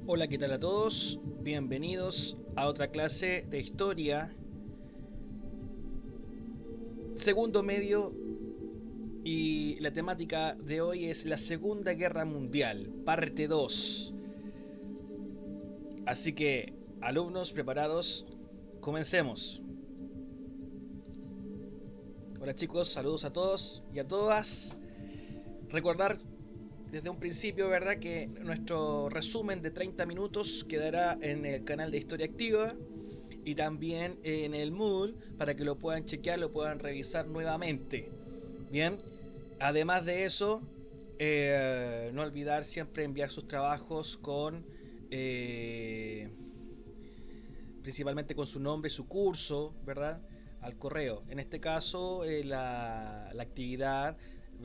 Hola, ¿qué tal a todos? Bienvenidos a otra clase de historia, segundo medio, y la temática de hoy es la Segunda Guerra Mundial, parte 2. Así que, alumnos preparados, comencemos. Hola chicos, saludos a todos y a todas. Recordar desde un principio, ¿verdad?, que nuestro resumen de 30 minutos quedará en el canal de Historia Activa y también en el Moodle para que lo puedan chequear, lo puedan revisar nuevamente. Bien, además de eso, no olvidar siempre enviar sus trabajos con principalmente con su nombre, su curso, ¿verdad?, al correo. En este caso, la actividad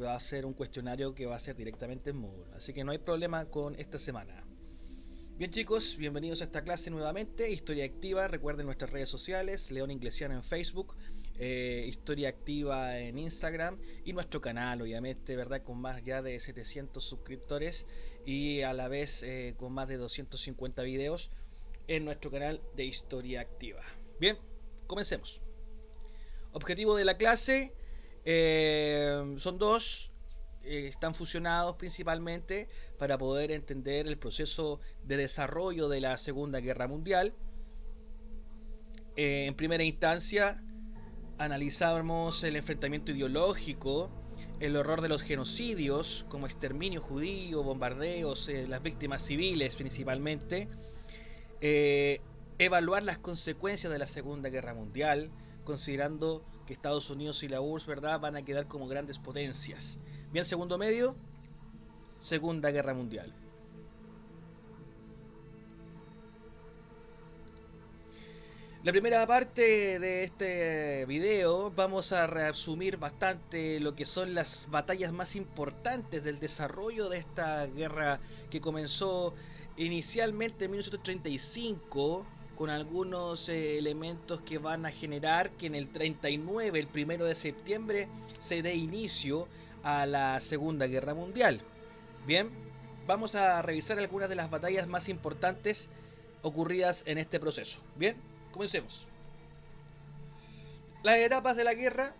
va a ser un cuestionario que va a ser directamente en Moodle, así que no hay problema con esta semana. Bien chicos, bienvenidos a esta clase nuevamente, Historia Activa. Recuerden nuestras redes sociales, León Inglesiano en Facebook, Historia Activa en Instagram y nuestro canal, obviamente, ¿verdad?, con más ya de 700 suscriptores y a la vez con más de 250 videos en nuestro canal de Historia Activa. Bien, comencemos. Objetivo de la clase son dos, están fusionados principalmente para poder entender el proceso de desarrollo de la Segunda Guerra Mundial. En primera instancia, analizamos el enfrentamiento ideológico, el horror de los genocidios, como exterminio judío, bombardeos, las víctimas civiles principalmente, eh, evaluar las consecuencias de la Segunda Guerra Mundial, considerando que Estados Unidos y la URSS, ¿verdad?, van a quedar como grandes potencias. Bien, segundo medio, Segunda Guerra Mundial. La primera parte de este video vamos a resumir bastante lo que son las batallas más importantes del desarrollo de esta guerra que comenzó inicialmente en 1935 con algunos elementos que van a generar que en el 39, el 1 de septiembre, se dé inicio a la Segunda Guerra Mundial. Bien, vamos a revisar algunas de las batallas más importantes ocurridas en este proceso. Bien, comencemos. Las etapas de la guerra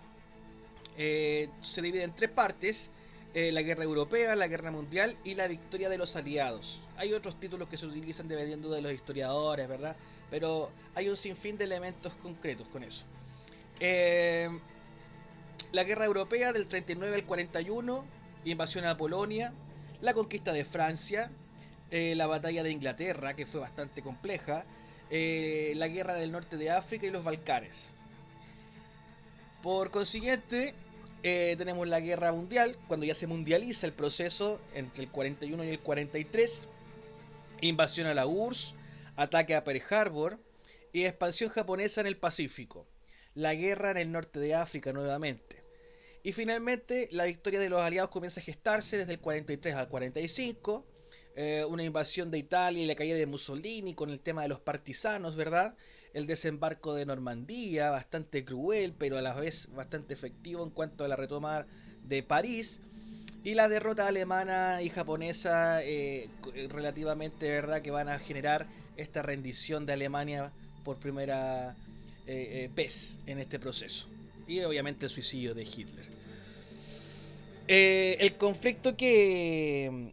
se dividen en tres partes. La guerra europea, la guerra mundial y la victoria de los aliados. Hay otros títulos que se utilizan dependiendo de los historiadores, ¿verdad? Pero hay un sinfín de elementos concretos con eso. La guerra europea del 39 al 41, invasión a Polonia, la conquista de Francia, la batalla de Inglaterra, que fue bastante compleja, la guerra del norte de África y los Balcanes. Por consiguiente, tenemos la guerra mundial, cuando ya se mundializa el proceso entre el 41 y el 43, invasión a la URSS, ataque a Pearl Harbor y expansión japonesa en el Pacífico, la guerra en el norte de África nuevamente. Y finalmente, la victoria de los aliados comienza a gestarse desde el 43 al 45, una invasión de Italia y la caída de Mussolini con el tema de los partisanos, ¿verdad? El desembarco de Normandía, bastante cruel, pero a la vez bastante efectivo en cuanto a la retoma de París. Y la derrota alemana y japonesa relativamente, ¿verdad?, que van a generar esta rendición de Alemania por primera vez en este proceso. Y obviamente el suicidio de Hitler. El conflicto que.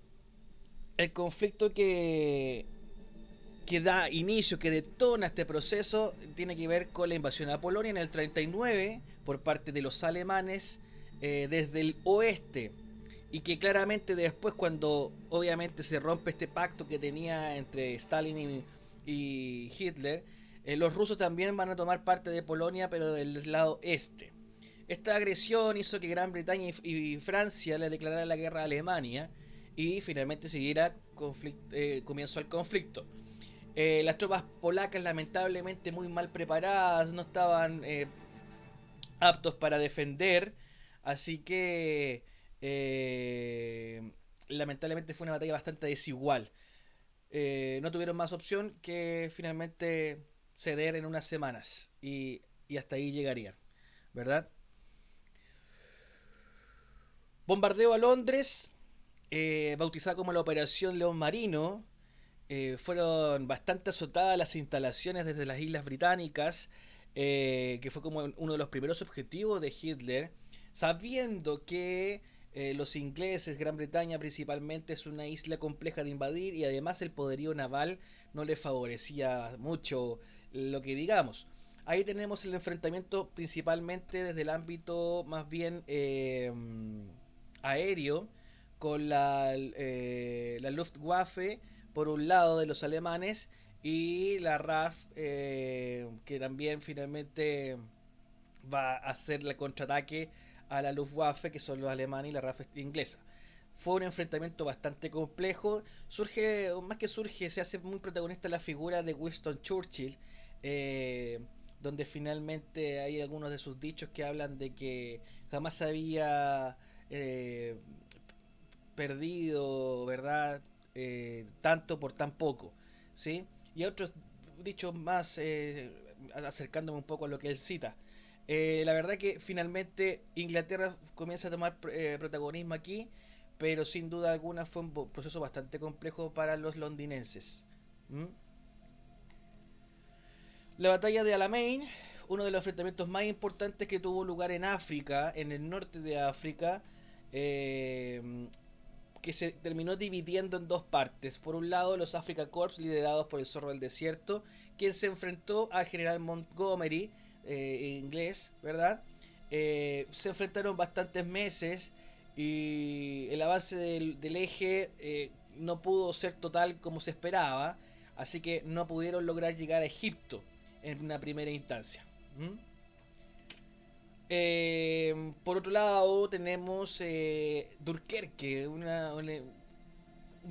El conflicto que da inicio, que detona este proceso, tiene que ver con la invasión a Polonia en el 39 por parte de los alemanes desde el oeste. Y que claramente después, cuando obviamente se rompe este pacto que tenía entre Stalin y Hitler, los rusos también van a tomar parte de Polonia, pero del lado este. Esta agresión hizo que Gran Bretaña y Francia le declararan la guerra a Alemania y finalmente se diera comienzo al conflicto. Las tropas polacas, lamentablemente muy mal preparadas, no estaban aptos para defender, así que lamentablemente fue una batalla bastante desigual. No tuvieron más opción que finalmente ceder en unas semanas y hasta ahí llegarían, ¿verdad? Bombardeo a Londres, bautizada como la Operación León Marino, fueron bastante azotadas las instalaciones desde las Islas Británicas, que fue como uno de los primeros objetivos de Hitler, sabiendo que los ingleses, Gran Bretaña principalmente, es una isla compleja de invadir y además el poderío naval no le favorecía mucho lo que digamos. Ahí tenemos el enfrentamiento principalmente desde el ámbito más bien aéreo, con la Luftwaffe por un lado de los alemanes y la RAF, que también finalmente va a hacer el contraataque a la Luftwaffe, que son los alemanes, y la RAF inglesa. Fue un enfrentamiento bastante complejo. Surge, o más que surge, se hace muy protagonista la figura de Winston Churchill, eh, donde finalmente hay algunos de sus dichos que hablan de que jamás había eh, perdido, ¿verdad? Tanto por tan poco, ¿sí? Y otros dichos más, acercándome un poco a lo que él cita. La verdad que finalmente Inglaterra comienza a tomar protagonismo aquí, pero sin duda alguna fue un proceso bastante complejo para los londinenses. ¿Mm? La batalla de Alamein, uno de los enfrentamientos más importantes que tuvo lugar en África, en el norte de África, eh, que se terminó dividiendo en dos partes. Por un lado, los Africa Corps, liderados por el Zorro del Desierto, quien se enfrentó al general Montgomery, inglés, ¿verdad? Se enfrentaron bastantes meses y el avance del eje no pudo ser total como se esperaba, así que no pudieron lograr llegar a Egipto en una primera instancia. ¿Mm? Por otro lado, tenemos Dunkerque, un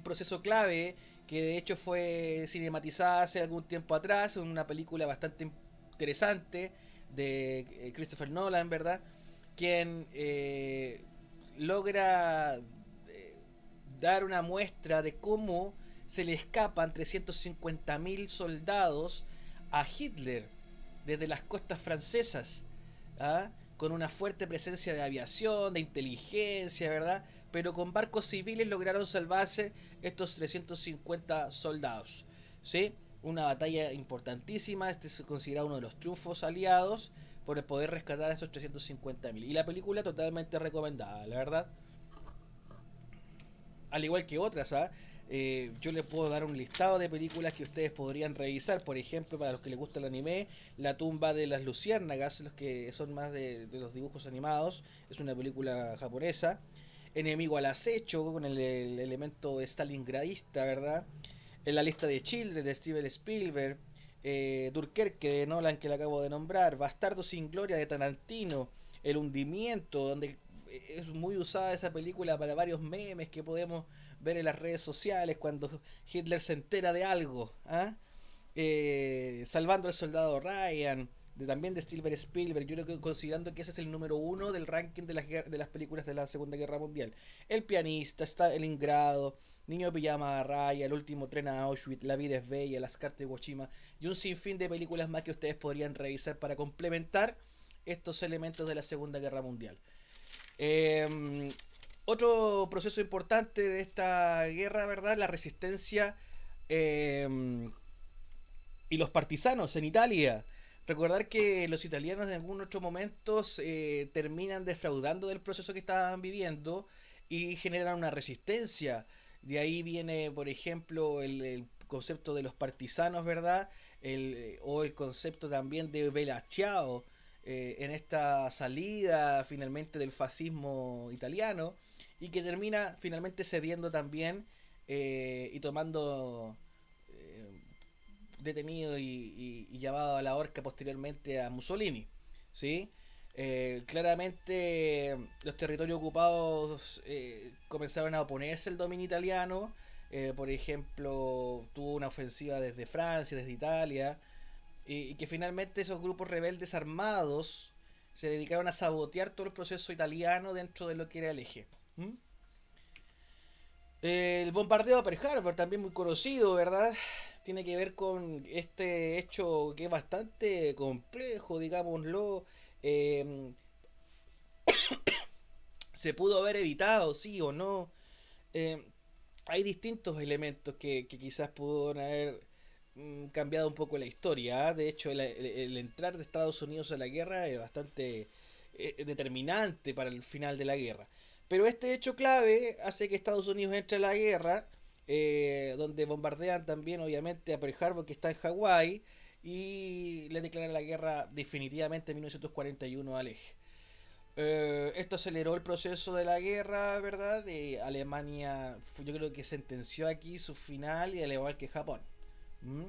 proceso clave que de hecho fue cinematizada hace algún tiempo atrás, una película bastante interesante de Christopher Nolan, ¿verdad? Quien logra dar una muestra de cómo se le escapan 350.000 soldados a Hitler desde las costas francesas, ¿ah? Con una fuerte presencia de aviación, de inteligencia, ¿verdad? Pero con barcos civiles lograron salvarse estos 350 soldados, ¿sí? Una batalla importantísima, este es considerado uno de los triunfos aliados por el poder rescatar a esos 350.000. Y la película totalmente recomendada, la verdad. Al igual que otras, ¿ah? Yo les puedo dar un listado de películas que ustedes podrían revisar. Por ejemplo, para los que les gusta el anime, La tumba de las luciérnagas, los que son más de los dibujos animados, es una película japonesa. Enemigo al acecho, con el elemento stalingradista, ¿verdad? En la lista de Children de Steven Spielberg. Dunkerque de Nolan, que le acabo de nombrar. Bastardo sin gloria de Tarantino. El hundimiento, donde es muy usada esa película para varios memes que podemos ver en las redes sociales cuando Hitler se entera de algo. ¿Ah? Salvando al soldado Ryan, también de Steven Spielberg. Yo creo que considerando que ese es el número uno del ranking de las películas de la Segunda Guerra Mundial. El pianista, está El Ingrado, Niño de Pijama Raya, El último tren a Auschwitz, La vida es bella, Las cartas de Iwo Jima y un sinfín de películas más que ustedes podrían revisar para complementar estos elementos de la Segunda Guerra Mundial. Eh, Otro proceso importante de esta guerra, ¿verdad? La resistencia eh, y los partisanos en Italia. Recordar que los italianos en algunos otros momentos terminan defraudando del proceso que estaban viviendo y generan una resistencia. De ahí viene, por ejemplo, el concepto de los partisanos, ¿verdad? O el concepto también de Bella Ciao, en esta salida finalmente del fascismo italiano y que termina finalmente cediendo también y tomando detenido y llevado a la horca posteriormente a Mussolini. ¿Sí? Claramente los territorios ocupados comenzaron a oponerse al dominio italiano. Por ejemplo, tuvo una ofensiva desde Francia, desde Italia, y que finalmente esos grupos rebeldes armados se dedicaron a sabotear todo el proceso italiano dentro de lo que era el eje. ¿Mm? El bombardeo a Pearl Harbor, también muy conocido, ¿verdad? Tiene que ver con este hecho que es bastante complejo, digámoslo. Eh, ¿Se pudo haber evitado, sí o no? Eh, hay distintos elementos que quizás pudieron haber cambiado un poco la historia. ¿Ah? De hecho, el entrar de Estados Unidos a la guerra es bastante determinante para el final de la guerra. Pero este hecho clave hace que Estados Unidos entre a la guerra, donde bombardean también obviamente a Pearl Harbor que está en Hawái y le declaran la guerra definitivamente en 1941 al eje. Esto aceleró el proceso de la guerra, ¿verdad? Alemania, yo creo que sentenció aquí su final, y al igual que Japón. ¿Mm?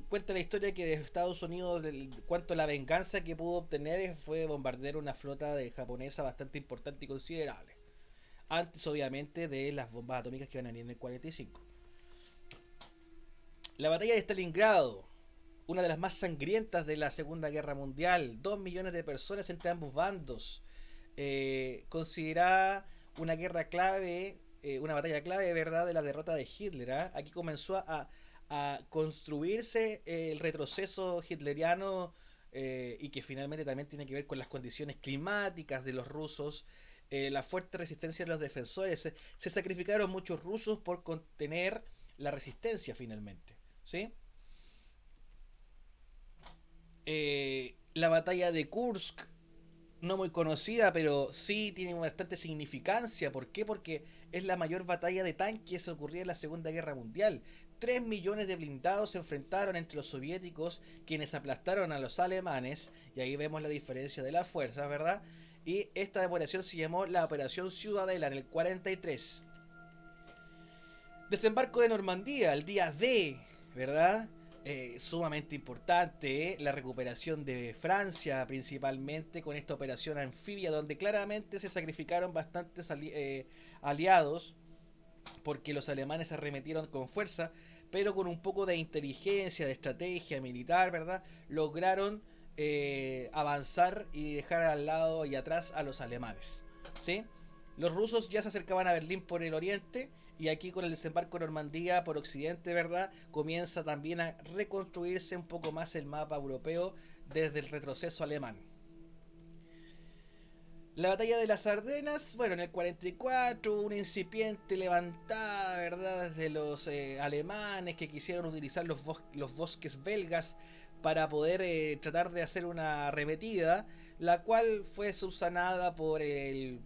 Cuenta la historia que de Estados Unidos, cuanto a la venganza que pudo obtener fue bombardear una flota de japonesa bastante importante y considerable. Antes, obviamente, de las bombas atómicas que van a venir en el 45. La batalla de Stalingrado, una de las más sangrientas de la Segunda Guerra Mundial, 2 millones de personas entre ambos bandos, considerada una guerra clave, una batalla clave, ¿verdad?, de la derrota de Hitler. ¿Eh? Aquí comenzó a construirse el retroceso hitleriano, y que finalmente también tiene que ver con las condiciones climáticas de los rusos, la fuerte resistencia de los defensores. Se sacrificaron muchos rusos por contener la resistencia finalmente. ¿Sí? La batalla de Kursk, no muy conocida, pero sí tiene bastante significancia. ¿Por qué? Porque es la mayor batalla de tanques ocurrida en la Segunda Guerra Mundial. 3 millones de blindados se enfrentaron entre los soviéticos, quienes aplastaron a los alemanes, y ahí vemos la diferencia de las fuerzas, ¿verdad? Y esta operación se llamó la Operación Ciudadela en el 43. Desembarco de Normandía, el día D, ¿verdad? Sumamente importante, la recuperación de Francia principalmente con esta operación anfibia donde claramente se sacrificaron bastantes aliados porque los alemanes se arremetieron con fuerza, pero con un poco de inteligencia, de estrategia militar, ¿verdad? Lograron avanzar y dejar al lado y atrás a los alemanes, ¿sí? Los rusos ya se acercaban a Berlín por el oriente, y aquí con el desembarco de Normandía por occidente, ¿verdad? Comienza también a reconstruirse un poco más el mapa europeo desde el retroceso alemán. La batalla de las Ardenas, bueno, en el 44, una incipiente levantada, ¿verdad?, de los alemanes que quisieron utilizar los bosques belgas para poder tratar de hacer una arremetida, la cual fue subsanada por el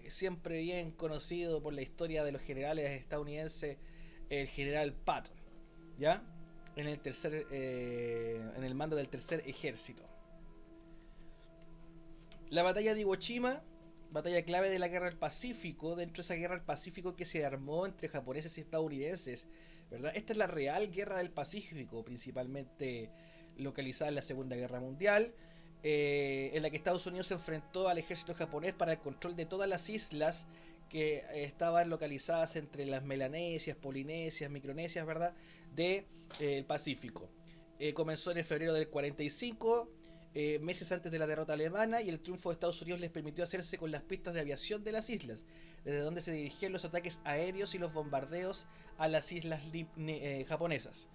siempre bien conocido por la historia de los generales estadounidenses, el general Patton, ¿ya? En el mando del tercer ejército. La batalla de Iwo Jima, batalla clave de la guerra del Pacífico, dentro de esa guerra del Pacífico que se armó entre japoneses y estadounidenses, ¿verdad? Esta es la real guerra del Pacífico, principalmente localizada en la Segunda Guerra Mundial, en la que Estados Unidos se enfrentó al ejército japonés para el control de todas las islas que estaban localizadas entre las Melanesias, Polinesias, Micronesias, ¿verdad?, de el Pacífico. Comenzó en el febrero del 45, meses antes de la derrota alemana, y el triunfo de Estados Unidos les permitió hacerse con las pistas de aviación de las islas, desde donde se dirigían los ataques aéreos y los bombardeos a las islas japonesas.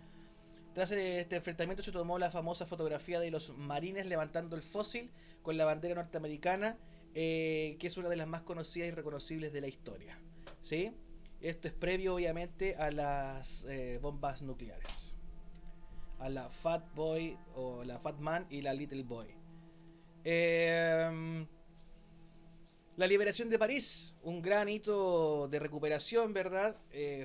Tras este enfrentamiento se tomó la famosa fotografía de los marines levantando el fósil con la bandera norteamericana, que es una de las más conocidas y reconocibles de la historia. ¿Sí? Esto es previo obviamente a las bombas nucleares, a la Fat Boy o la Fat Man y la Little Boy. Eh, la liberación de París, un gran hito de recuperación, ¿verdad?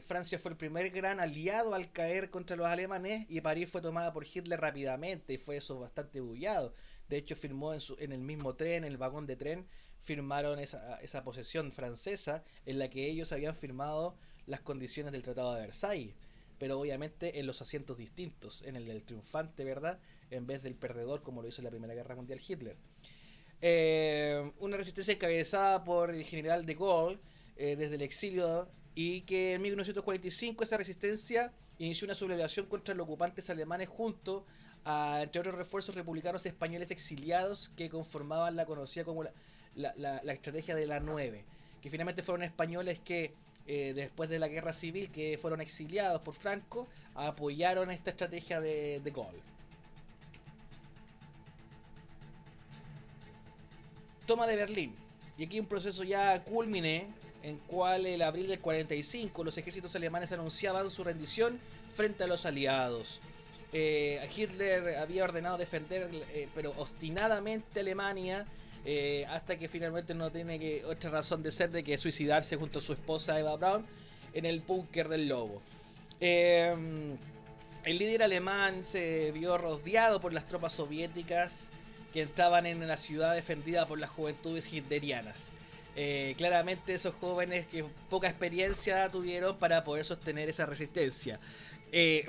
Francia fue el primer gran aliado al caer contra los alemanes, y París fue tomada por Hitler rápidamente y fue eso bastante bullado. De hecho, firmó en el mismo tren, en el vagón de tren, firmaron esa posesión francesa en la que ellos habían firmado las condiciones del Tratado de Versalles, pero obviamente en los asientos distintos, en el del triunfante, ¿verdad?, en vez del perdedor como lo hizo en la Primera Guerra Mundial Hitler. Una resistencia encabezada por el general de Gaulle desde el exilio, y que en 1945 esa resistencia inició una sublevación contra los ocupantes alemanes junto a, entre otros refuerzos republicanos españoles exiliados que conformaban la conocida como la estrategia de la 9, que finalmente fueron españoles que después de la guerra civil, que fueron exiliados por Franco, apoyaron esta estrategia de Gaulle. Toma de Berlín. Y aquí un proceso ya culmine en cual el abril del 45 los ejércitos alemanes anunciaban su rendición frente a los aliados. Hitler había ordenado defender, pero obstinadamente, Alemania, hasta que finalmente no tiene otra razón de ser de que suicidarse junto a su esposa Eva Braun en el búnker del Lobo. El líder alemán se vio rodeado por las tropas soviéticas que entraban en la ciudad defendida por las juventudes hitlerianas. Claramente esos jóvenes que poca experiencia tuvieron para poder sostener esa resistencia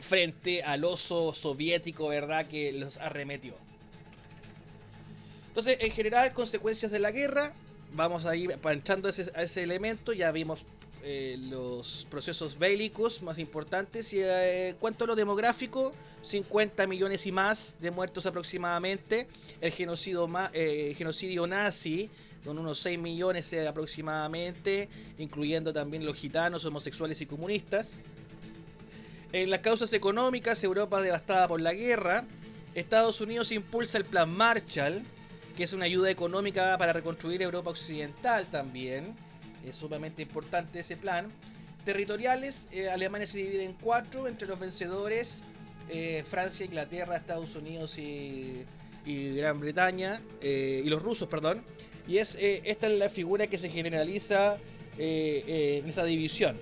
frente al oso soviético, ¿verdad?, que los arremetió. Entonces, en general, consecuencias de la guerra, vamos a ir entrando a ese elemento. Ya vimos los procesos bélicos más importantes. Y en cuanto a lo demográfico, 50 millones y más de muertos aproximadamente. El genocidio nazi, con unos 6 millones aproximadamente, incluyendo también los gitanos, homosexuales y comunistas. En las causas económicas, Europa devastada por la guerra. Estados Unidos impulsa el Plan Marshall, que es una ayuda económica para reconstruir Europa Occidental también. Es sumamente importante ese plan. Territoriales, Alemania se divide en 4 entre los vencedores, Francia, Inglaterra, Estados Unidos y Gran Bretaña, y los rusos, perdón. Y esta es la figura que se generaliza en esa división.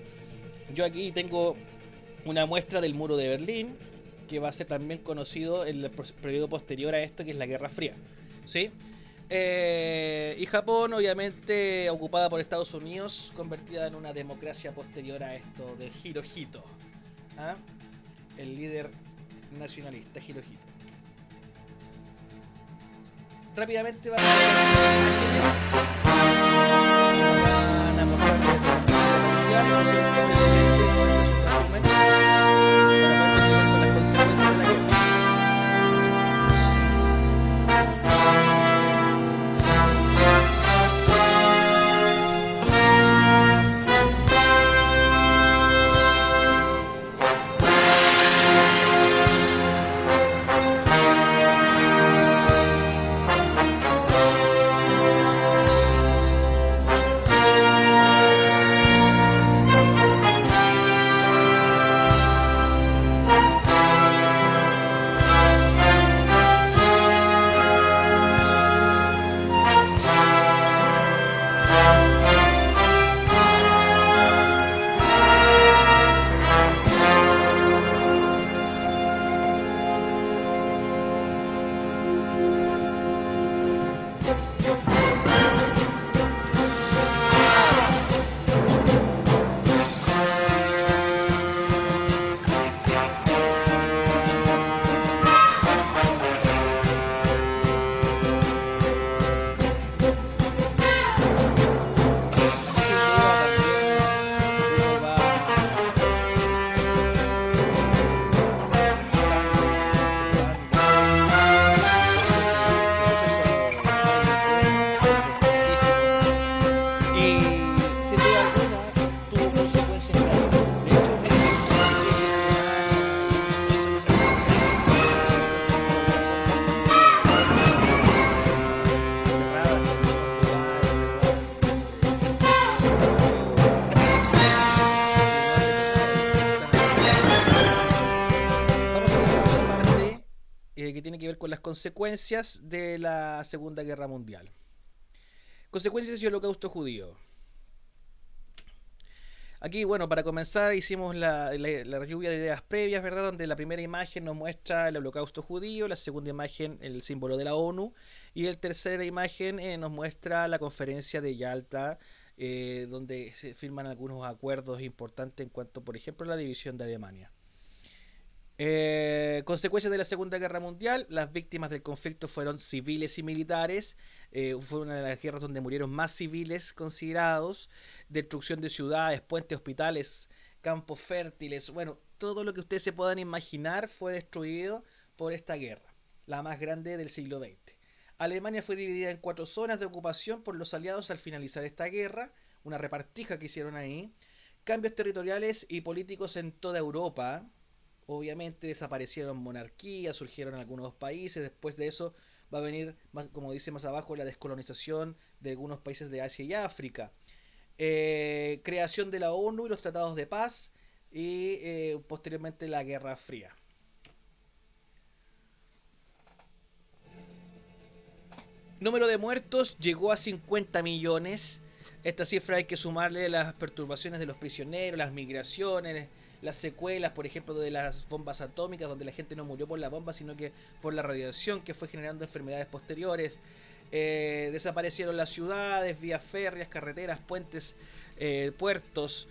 Yo aquí tengo una muestra del muro de Berlín, que va a ser también conocido en el periodo posterior a esto, que es la Guerra Fría, ¿sí? Y Japón, obviamente, ocupada por Estados Unidos, convertida en una democracia posterior a esto de Hirohito, ¿ah? El líder nacionalista Hirohito. Rápidamente vamos a mostrar la Segunda Guerra que tiene que ver con las consecuencias de la Segunda Guerra Mundial. Consecuencias y holocausto judío. Aquí, bueno, para comenzar hicimos la lluvia de ideas previas, ¿verdad? Donde la primera imagen nos muestra el holocausto judío, la segunda imagen el símbolo de la ONU y la tercera imagen nos muestra la conferencia de Yalta, donde se firman algunos acuerdos importantes en cuanto, por ejemplo, a la división de Alemania. Consecuencias de la Segunda Guerra Mundial. Las víctimas del conflicto fueron civiles y militares. Fue una de las guerras donde murieron más civiles considerados. Destrucción de ciudades, puentes, hospitales, campos fértiles. Bueno, todo lo que ustedes se puedan imaginar fue destruido por esta guerra, la más grande del siglo XX. Alemania fue dividida en 4 zonas de ocupación por los aliados al finalizar esta guerra. Una repartija que hicieron ahí. Cambios territoriales y políticos en toda Europa. Obviamente desaparecieron monarquías, surgieron algunos países. Después de eso va a venir, como dice más abajo, la descolonización de algunos países de Asia y África. creación de la ONU y los tratados de paz y posteriormente la Guerra Fría. Número de muertos llegó a 50 millones. Esta cifra hay que sumarle las perturbaciones de los prisioneros, las migraciones, las secuelas, por ejemplo, de las bombas atómicas, donde la gente no murió por la bomba, sino que por la radiación que fue generando enfermedades posteriores. Desaparecieron las ciudades, vías férreas, carreteras, puentes, puertos,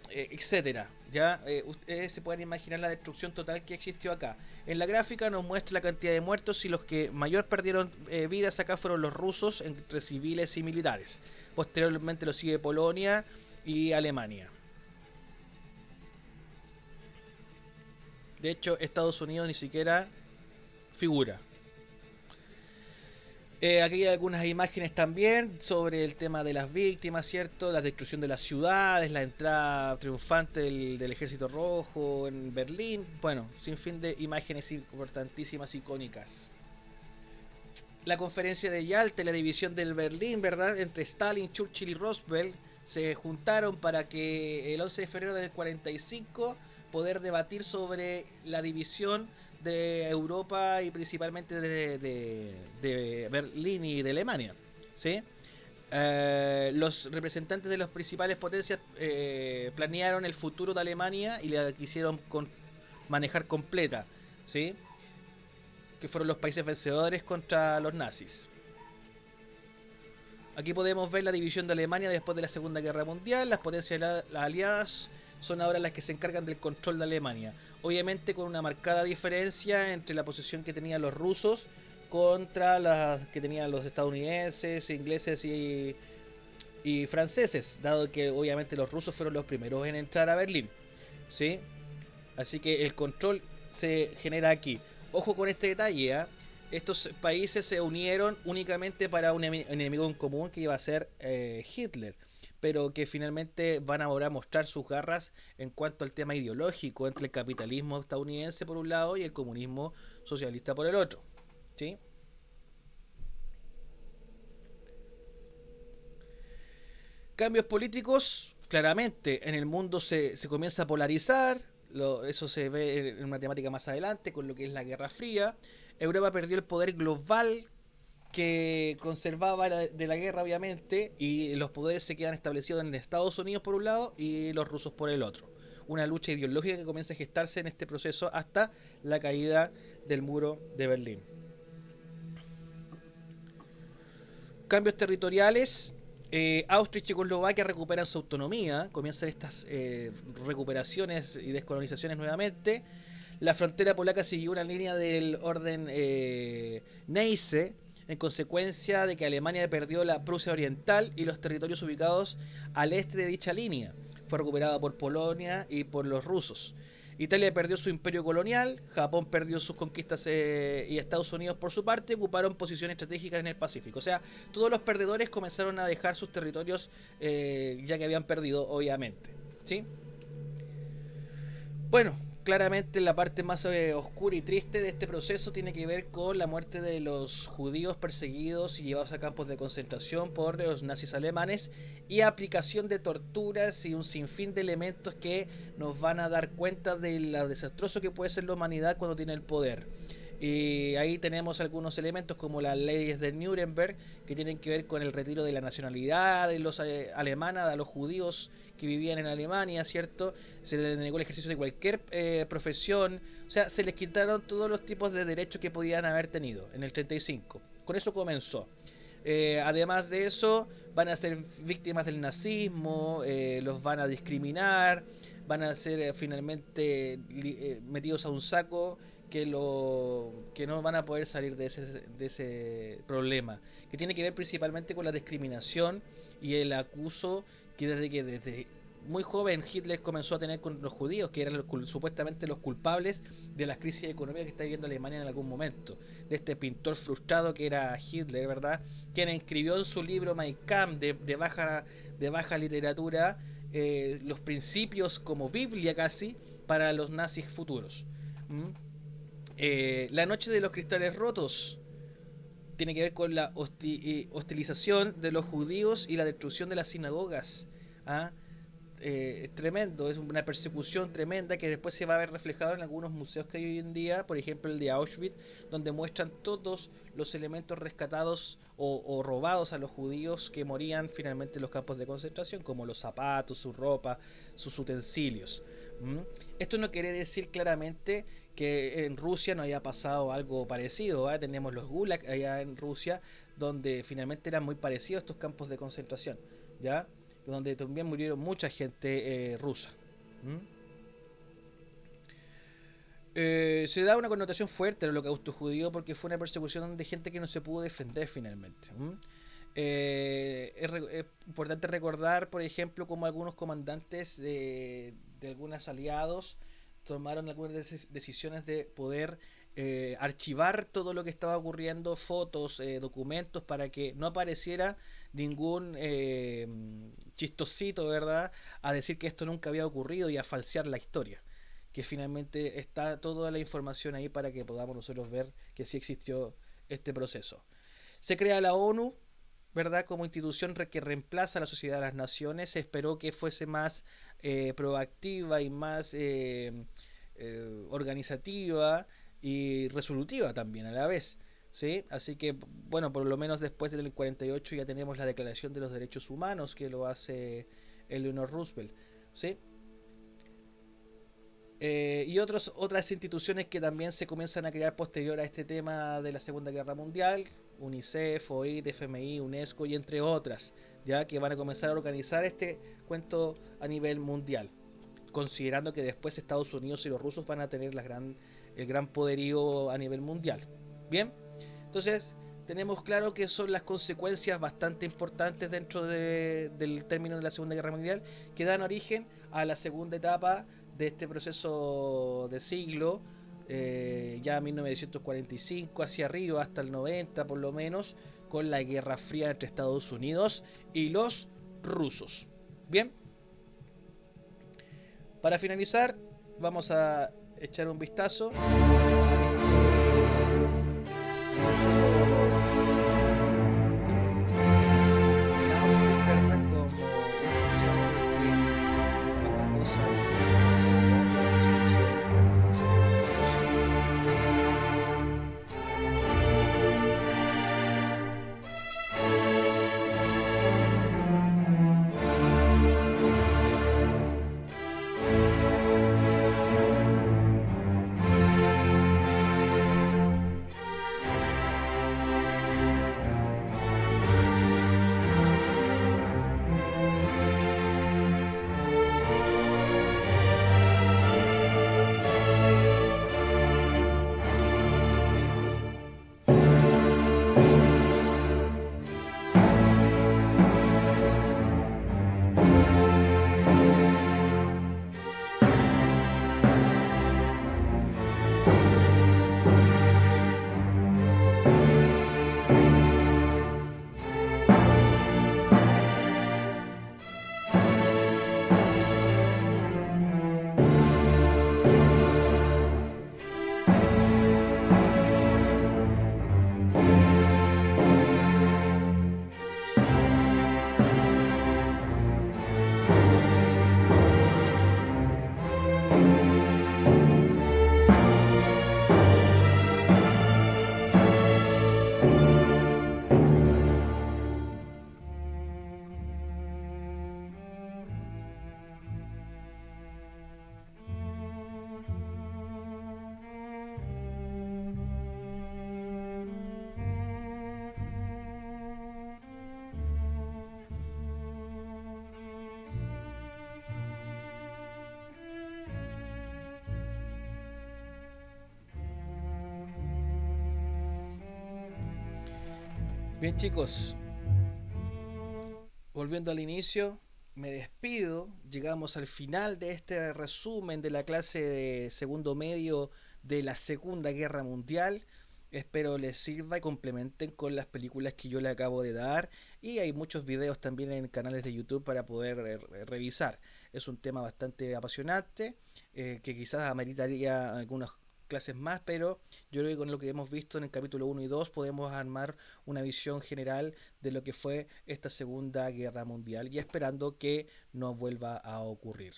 etcétera. Ya ustedes se pueden imaginar la destrucción total que existió acá. En la gráfica nos muestra la cantidad de muertos y los que mayor perdieron vidas acá fueron los rusos entre civiles y militares. Posteriormente lo sigue Polonia y Alemania. De hecho, Estados Unidos ni siquiera figura. Aquí hay algunas imágenes también sobre el tema de las víctimas, ¿cierto? La destrucción de las ciudades, la entrada triunfante del Ejército Rojo en Berlín. Bueno, sin fin de imágenes importantísimas, icónicas. La conferencia de Yalta, la división del Berlín, ¿verdad? Entre Stalin, Churchill y Roosevelt se juntaron para que el 11 de febrero del 45 poder debatir sobre la división de Europa y principalmente de Berlín y de Alemania, ¿sí? Los representantes de las principales potencias planearon el futuro de Alemania y la quisieron manejar completa, ¿sí? Que fueron los países vencedores contra los nazis. Aquí podemos ver la división de Alemania después de la Segunda Guerra Mundial. Las potencias las aliadas son ahora las que se encargan del control de Alemania. Obviamente con una marcada diferencia entre la posición que tenían los rusos contra las que tenían los estadounidenses, ingleses y franceses, dado que obviamente los rusos fueron los primeros en entrar a Berlín, ¿sí? Así que el control se genera aquí. Ojo con este detalle, ¿eh? Estos países se unieron únicamente para un enemigo en común que iba a ser Hitler, pero que finalmente van ahora a mostrar sus garras en cuanto al tema ideológico entre el capitalismo estadounidense por un lado y el comunismo socialista por el otro, ¿sí? Cambios políticos, claramente, en el mundo se comienza a polarizar, eso se ve en una temática más adelante con lo que es la Guerra Fría. Europa perdió el poder global que conservaba de la guerra, obviamente, y los poderes se quedan establecidos en Estados Unidos por un lado y los rusos por el otro. Una lucha ideológica que comienza a gestarse en este proceso hasta la caída del muro de Berlín. Cambios territoriales. Austria y Checoslovaquia recuperan su autonomía, comienzan estas recuperaciones y descolonizaciones nuevamente. La frontera polaca siguió una línea del orden Neisse, en consecuencia de que Alemania perdió la Prusia Oriental y los territorios ubicados al este de dicha línea. Fue recuperada por Polonia y por los rusos. Italia perdió su imperio colonial, Japón perdió sus conquistas y Estados Unidos por su parte ocuparon posiciones estratégicas en el Pacífico. O sea, todos los perdedores comenzaron a dejar sus territorios ya que habían perdido, obviamente. ¿Sí? Bueno, claramente la parte más oscura y triste de este proceso tiene que ver con la muerte de los judíos perseguidos y llevados a campos de concentración por los nazis alemanes y aplicación de torturas y un sinfín de elementos que nos van a dar cuenta de lo desastroso que puede ser la humanidad cuando tiene el poder. Y ahí tenemos algunos elementos como las leyes de Nuremberg que tienen que ver con el retiro de la nacionalidad de los alemanes a los judíos que vivían en Alemania, ¿cierto? Se les negó el ejercicio de cualquier profesión, o sea, se les quitaron todos los tipos de derechos que podían haber tenido en el 35. Con eso comenzó. Además de eso, van a ser víctimas del nazismo, los van a discriminar, van a ser finalmente metidos a un saco que no van a poder salir de ese problema, que tiene que ver principalmente con la discriminación y el acuso que desde muy joven Hitler comenzó a tener con los judíos, que eran supuestamente los culpables de las crisis económicas que está viviendo Alemania en algún momento, de este pintor frustrado que era Hitler, ¿verdad? Quien escribió en su libro Mein Kampf de baja literatura los principios como Biblia casi para los nazis futuros. ¿Mm? La noche de los cristales rotos tiene que ver con la hostilización de los judíos y la destrucción de las sinagogas. ¿ah? Es tremendo, es una persecución tremenda que después se va a ver reflejado en algunos museos que hay hoy en día, por ejemplo el de Auschwitz, donde muestran todos los elementos rescatados o robados a los judíos que morían finalmente en los campos de concentración, como los zapatos, su ropa, sus utensilios. ¿Mm? Esto no quiere decir claramente que en Rusia no haya pasado algo parecido, ¿eh? Tenemos los Gulag allá en Rusia, donde finalmente eran muy parecidos a estos campos de concentración, ¿ya? Donde también murieron mucha gente rusa. ¿Mm? Se da una connotación fuerte al holocausto judío porque fue una persecución de gente que no se pudo defender finalmente. ¿Mm? Es importante recordar, por ejemplo, como algunos comandantes de algunos aliados tomaron algunas decisiones de poder archivar todo lo que estaba ocurriendo, fotos, documentos, para que no apareciera ningún chistosito, ¿verdad?, a decir que esto nunca había ocurrido y a falsear la historia. Que finalmente está toda la información ahí para que podamos nosotros ver que sí existió este proceso. Se crea la ONU, ¿verdad?, como institución que reemplaza a la Sociedad de las Naciones. Se esperó que fuese más proactiva y más organizativa y resolutiva también a la vez. ¿Sí? Así que, bueno, por lo menos después del 48 ya tenemos la Declaración de los Derechos Humanos que lo hace Eleanor Roosevelt. ¿Sí? Y otras instituciones que también se comienzan a crear posterior a este tema de la Segunda Guerra Mundial, UNICEF, OIT, FMI, UNESCO y entre otras, ya que van a comenzar a organizar este cuento a nivel mundial, considerando que después Estados Unidos y los rusos van a tener el gran poderío a nivel mundial. Bien, entonces tenemos claro que son las consecuencias bastante importantes del término de la Segunda Guerra Mundial que dan origen a la segunda etapa de este proceso de siglo, ya 1945 hacia arriba hasta el 90 por lo menos, con la Guerra Fría entre Estados Unidos y los rusos. Bien, para finalizar vamos a echar un vistazo Bien, chicos, volviendo al inicio, me despido. Llegamos al final de este resumen de la clase de segundo medio de la Segunda Guerra Mundial. Espero les sirva y complementen con las películas que yo le acabo de dar. Y hay muchos videos también en canales de YouTube para poder revisar. Es un tema bastante apasionante que quizás ameritaría algunas clases más, pero yo creo que con lo que hemos visto en el capítulo 1 y 2 podemos armar una visión general de lo que fue esta Segunda Guerra Mundial y esperando que no vuelva a ocurrir.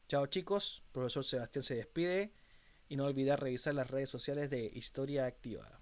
Chao chicos, profesor Sebastián se despide y no olvidar revisar las redes sociales de Historia Activa.